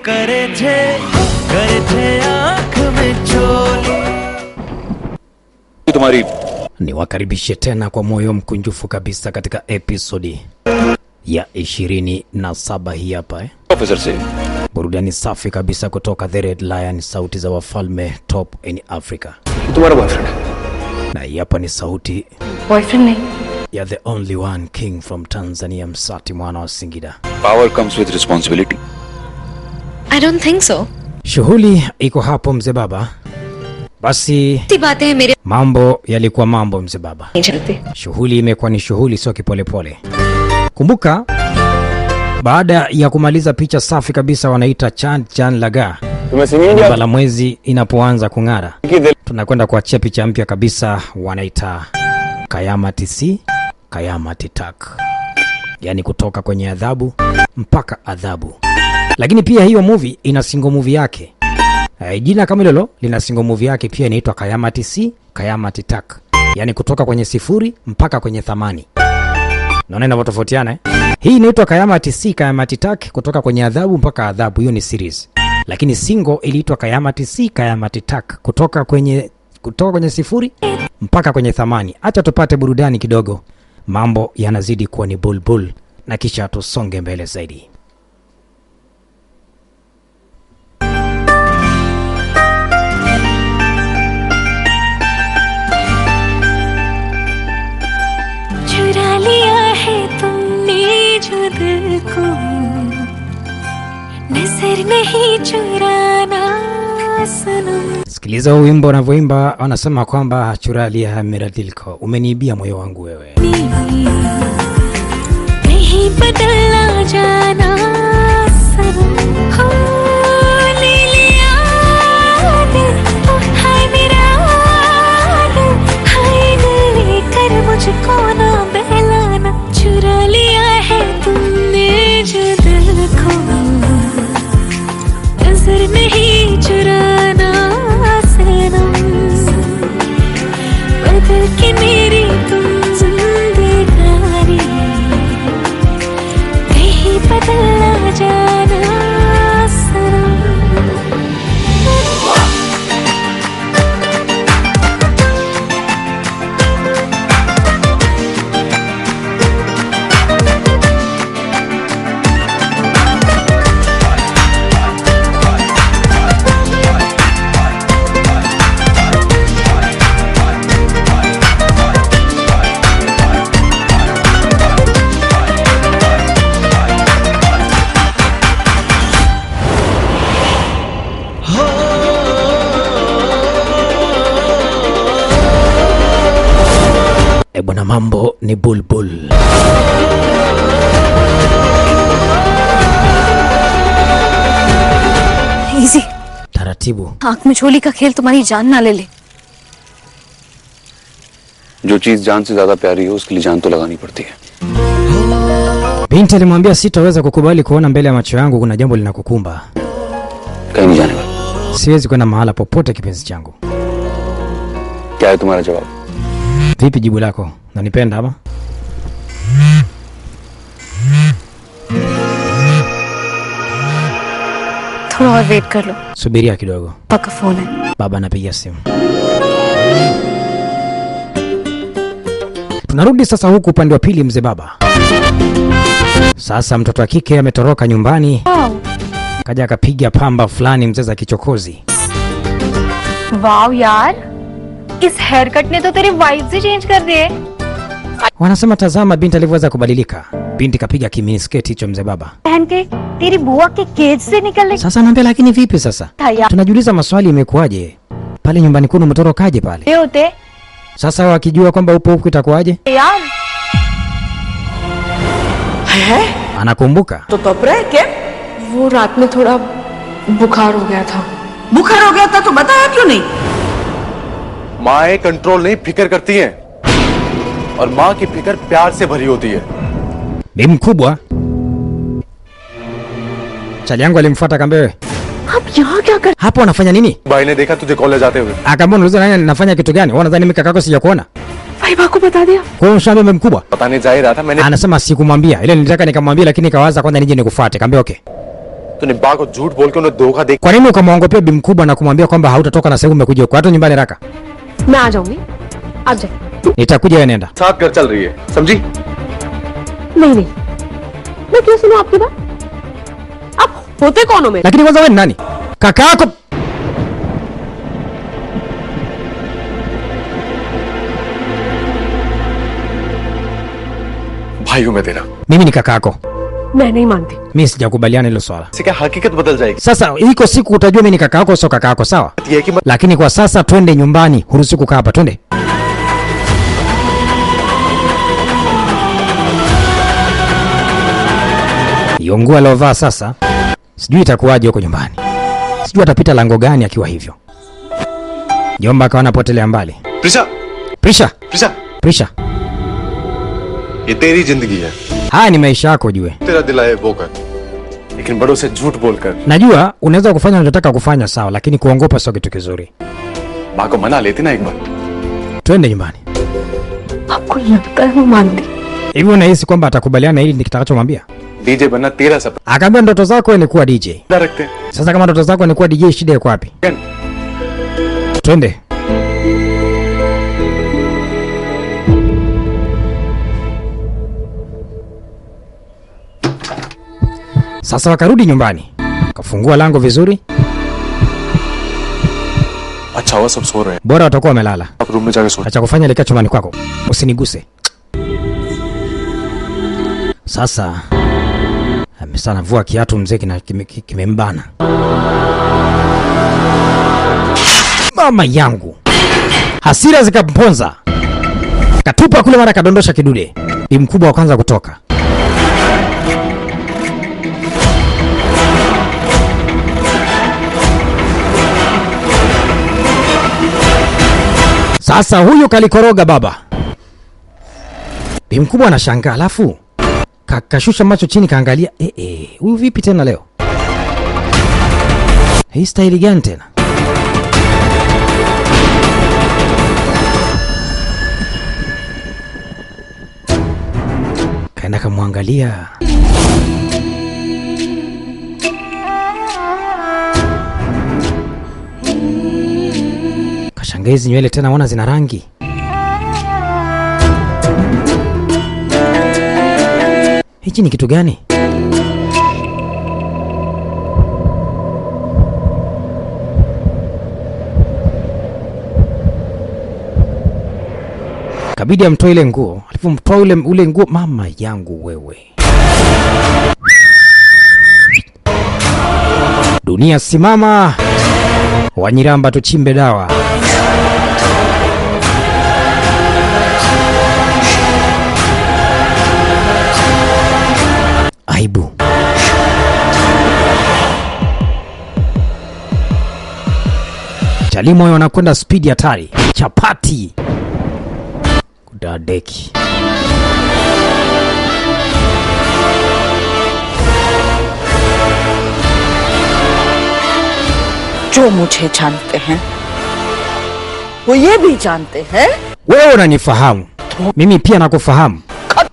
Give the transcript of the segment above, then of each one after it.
करे थे आँख में चोली. तुम्हारी niwakaribishe tena kwa moyo mkunjufu kabisa katika episodi ya 27 hii hapa officer से burudani safi kabisa kutoka The Red Lion, sauti za wafalme top in Africa. तुम्हारा बॉयफ्रेंड है Na hii hapa ni sauti boyfriend नहीं. ya the only one king from Tanzania, Msati mwana wa Singida. Power comes with responsibility. I don't think so. Shughuli iko hapo mzee baba. Basi सी बातें हैं मेरे mambo yalikuwa mambo mzee baba. नहीं चलते. Shughuli imekuwa ni shughuli, sio kipolepole. Kumbuka baada ya kumaliza picha safi kabisa wanaita Chan Laga, jumba la mwezi inapoanza kung'ara, tunakwenda kuachia picha mpya kabisa wanaita Kayamati C Kayamati Tak, yani kutoka kwenye adhabu mpaka adhabu. Lakini pia hiyo movie ina single movie yake. Jina kama hilo lina single movie yake pia inaitwa Kayamati C Kayamati Tak, yani kutoka kwenye sifuri mpaka kwenye thamani. Naona inavyotofautiana Hii inaitwa Kayamati C Kayamati Tak, kutoka kwenye adhabu mpaka adhabu, hiyo ni series. Lakini single iliitwa Kayamati C Kayamati Tak, kutoka kwenye sifuri mpaka kwenye thamani. Acha tupate burudani kidogo, mambo yanazidi kuwa ni bulbul, na kisha tusonge mbele zaidi. चुरा लिया है तुमने जो दिल को, नजर नहीं चुराना सनम. Sikiliza huu wimbo unavyoimba, wanasema kwamba churalia miradilko, umeniibia moyo wangu wewe. नहीं बदलना जाना सनम. हो ले लिया दिल, ओ हाय मेरा दिल, हाय दिल लेकर मुझको ना बहलाना. चुरा लिया है तुमने जो दिल को, नजर नहीं चुराना सनम. बदल के मेरी तुम जिंदगानी, नहीं बदलना जाना सनम. Bwana, mambo ni bulbul. Easy. Taratibu. आँख में झोली का खेल तुम्हारी जान ना ले ले. जो चीज जान से ज्यादा प्यारी हो उसके लिए जान तो लगानी पड़ती है. Binti alimwambia sitaweza kukubali kuona mbele ya macho yangu kuna jambo linakukumba. कहीं नहीं जाने वाला. Siwezi kwenda mahala popote kipenzi changu. क्या है तुम्हारा जवाब? Vipi jibu lako? Unanipenda ama? थोड़ा और वेट कर लो. Subiria kidogo. पापा का फोन है. Baba anapiga simu. Tunarudi sasa huku upande wa pili mzee baba. Sasa mtoto wa kike ametoroka nyumbani. Kaja akapiga pamba fulani mzee za kichokozi. वाव यार, इस hair cut ने तो तेरी वाइब से चेंज कर दिए. Wanasema tazama binti alivyoweza kubadilika. Binti kapiga kiminisketi hicho mzee baba. पहन के तेरी बुआ के केज से निकलने. Sasa anaambia lakini vipi sasa? Tunajiuliza maswali, imekuaje? Pale nyumbani kwenu mtorokaje pale? ये होते Sasa wakijua kwamba upo huku itakuwaje? यार. Anakumbuka. तो तब रहे क्या? वो रात में थोड़ा बुखार हो गया था. बुखार हो गया था तो बताया क्यों नहीं? माँ कंट्रोल नहीं फिक्र करती हैं और माँ की फिक्र प्यार से भरी होती है. Bi mkubwa. Chali yangu alimfuata akamwambia wewe. अब यहाँ क्या कर? Hapo unafanya nini? भाई ने देखा तुझे कॉलेज आते हुए. Akamwambia unauliza nani nafanya kitu gani? Wewe unadhani mimi kakako sijakuona? भाई को बता दिया. Kwa hiyo mshambe mkubwa. पता नहीं जा ही रहा था मैंने. Anasema sikumwambia. Ile nilitaka nikamwambia lakini kawaza kwanza nije nikufuate. Kaambia okay. तूने बा को झूठ बोल के उन्हें धोखा दे। Kwa nini ukamwongopea bi mkubwa na kumwambia kwamba hautatoka na sasa umekuja huko? Hata nyumbani raka. मैं आ जाऊंगी, आप जाए। Nitakuja wewe nenda. साथ कर चल रही है, समझी? नहीं नहीं, मैं क्यों सुनूं आपकी बात? आप होते कौन हो मेरे? Lakini kwanza wewe ni nani? Kaka yako. भाई हूं मैं तेरा। Mimi ni kaka yako. मैं नहीं मानती। Mimi sijakubaliana hilo swala. इससे क्या हकीकत बदल जाएगी? Sasa iko siku utajua mimi ni kaka yako sio kaka yako, sawa? ये है कि Lakini kwa sasa twende nyumbani, huruhusi kukaa hapa, twende. Yongua alovaa sasa, sijui itakuwaje huko nyumbani. Sijui atapita lango gani akiwa hivyo. Jomba akawa anapotelea mbali. Prisha, Prisha, प्रिशा, Prisha. ये तेरी जिंदगी है, Haya ni maisha yako jue. तेरा दिल है वो कर, लेकिन बड़ों से झूठ बोलकर Najua unaweza kufanya unachotaka kufanya sawa, lakini kuongopa sio kitu kizuri. माँ को मना लेती ना एक बार। Twende nyumbani. आपको लगता है वो मानती? Hivi unahisi kwamba atakubaliana hili nikitakachomwambia? DJ बनना तेरा सपना Akaambia ndoto zako ni kuwa DJ. रखते हैं। Sasa kama ndoto zako ni kuwa DJ, shida iko wapi? Twende. Sasa wakarudi nyumbani, kafungua lango vizuri. अच्छा हुआ सब सो रहे हैं, Bora watakuwa wamelala. आप रूम में जाके सो। Acha kufanya elekea chumbani kwako, usiniguse. Sasa amesana vua kiatu mzee kimembana. Mama yangu, hasira zikamponza, katupa kule, mara kadondosha kidude. Bi mkubwa wa kwanza kutoka. Sasa huyu kalikoroga baba. Bi mkubwa anashangaa, alafu kashusha macho chini kaangalia, huyu vipi tena leo? Hii staili gani tena? Kaenda kamwangalia. Kashangaa hizi nywele tena wana zina rangi. Hichi ni kitu gani? Kabidi amtoe ile nguo. Alipomtoa ule nguo, mama yangu wewe. Dunia simama. Wanyiramba tuchimbe dawa. Aibu. Chalimo wanakwenda speed hatari. Chapati. Kudadeki. जो मुझे जानते हैं वो ये भी जानते हैं. Wewe unanifahamu, mimi pia nakufahamu.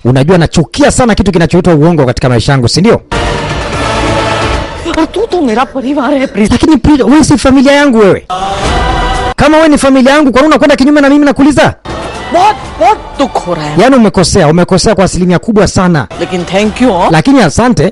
Unajua nachukia sana kitu kinachoitwa uongo katika maisha yangu, si ndio? तू तो मेरा परिवार है प्रीत. Lakini pia wewe si familia yangu wewe. Kama wewe ni familia yangu, kwa nini unakwenda kinyume na mimi nakuuliza? बहुत बहुत दुख हो रहा है. Yaani umekosea kwa asilimia kubwa sana. लेकिन थैंक यू Lakini asante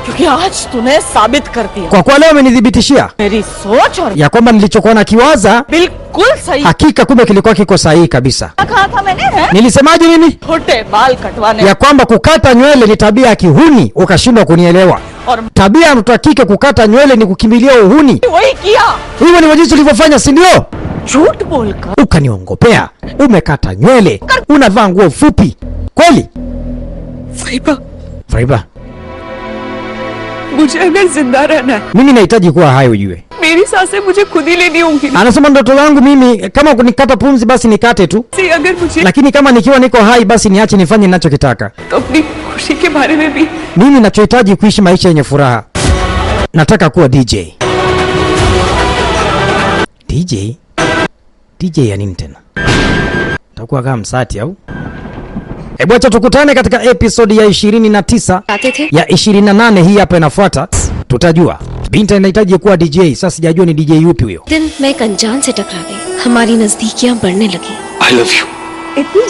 क्योंकि आज तूने साबित कर दिया kwa kuwa leo umenithibitishia मेरी सोच और ya kwamba nilichokuwa nakiwaza बिल्कुल सही. hakika kumbe kilikuwa kiko sahihi kabisa. कहा था मैंने है Nilisemaje mimi? छोटे बाल कटवाने Ya kwamba kukata nywele ni tabia ya kihuni, ukashindwa kunielewa. और Tabia ya mtu wa kike kukata nywele ni kukimbilia uhuni. वही किया. Hivyo ni jinsi ulivyofanya, si ndio? झूठ बोलकर Ukaniongopea, umekata nywele, unavaa nguo fupi. Kweli? फरीबा Faiba, मुझे अगर जिंदा रहना है mimi nahitaji kuwa hai ujue. मेरी सांसें मुझे खुद ही लेनी होंगी. Anasema ndoto yangu mimi kama kunikata pumzi basi nikate tu. अगर मुझे Lakini kama nikiwa niko hai basi niache nifanye ninachokitaka. तो अपनी खुशी के बारे में भी. Mimi ninachohitaji kuishi maisha yenye furaha. Nataka kuwa DJ. DJ? DJ ya nini tena? Takuwa kama msati au? Hebu acha tukutane katika episodi ya 29 ya 28. Hii hapa inafuata, tutajua Binta inahitaji kuwa DJ. Sasa sijajua ni DJ yupi huyo. दिन मैं एक अनजान से टकरा गई, हमारी नजदीकियां बढ़ने लगी। I love you.